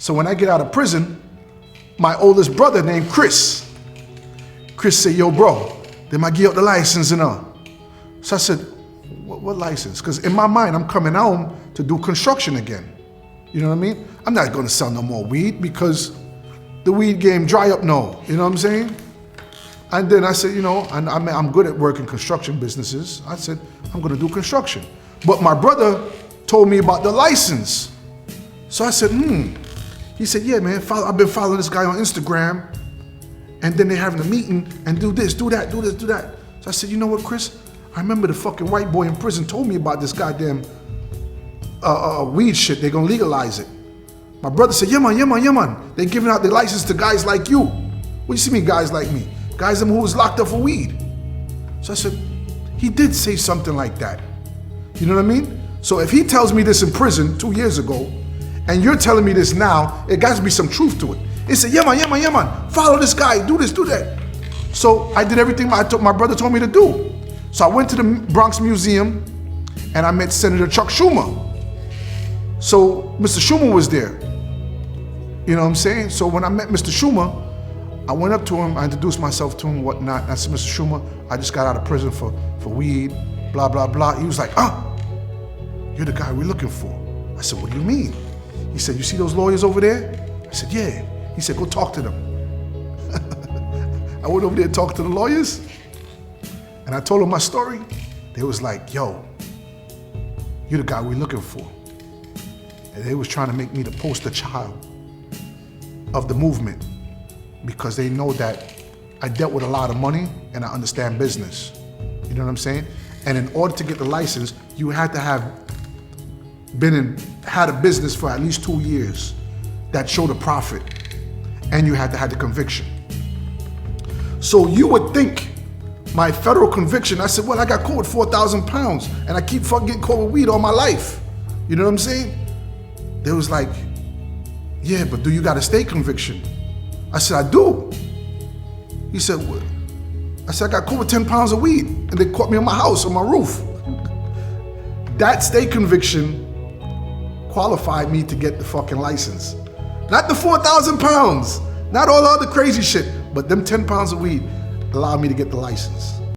So when I get out of prison, my oldest brother named Chris said, yo, bro, they might give up the license and all. So I said, what license? Because in my mind, I'm coming home to do construction again. You know what I mean? I'm not going to sell no more weed because the weed game dry up now. You know what I'm saying? And then I said, you know, and I'm good at working construction businesses. I said, I'm going to do construction. But my brother told me about the license. So I said, He said, yeah, man, I've been following this guy on Instagram. And then they're having a meeting and do this, do that, do this, do that. So I said, you know what, Chris? I remember the fucking white boy in prison told me about this goddamn weed shit. They're gonna legalize it. My brother said, yeah man. They're giving out the license to guys like you. What do you see me, guys like me? Guys who was locked up for weed. So I said, he did say something like that. You know what I mean? So if he tells me this in prison 2 years ago, and you're telling me this now, it got to be some truth to it. He said, yeah man, follow this guy, do this, do that. So I did everything my brother told me to do. So I went to the Bronx Museum and I met Senator Chuck Schumer. So Mr. Schumer was there. You know what I'm saying? So when I met Mr. Schumer, I went up to him, I introduced myself to him and whatnot. And I said, Mr. Schumer, I just got out of prison for weed, blah, blah, blah. He was like, you're the guy we're looking for. I said, what do you mean? He said, you see those lawyers over there? I said, yeah. He said, go talk to them. I went over there and talked to the lawyers, and I told them my story. They was like, yo, you're the guy we're looking for. And they was trying to make me the poster child of the movement because they know that I dealt with a lot of money and I understand business. You know what I'm saying? And in order to get the license, you had to have had a business for at least 2 years that showed a profit, and you had to have the conviction. So you would think my federal conviction, I said, well, I got caught with 4,000 pounds and I keep fucking getting caught with weed all my life. You know what I'm saying? They was like, yeah, but do you got a state conviction? I said, I do. He said, what? I said, I got caught with 10 pounds of weed and they caught me on my house, on my roof. That state conviction qualified me to get the fucking license. Not the 4,000 pounds, not all the other crazy shit, but them 10 pounds of weed allowed me to get the license.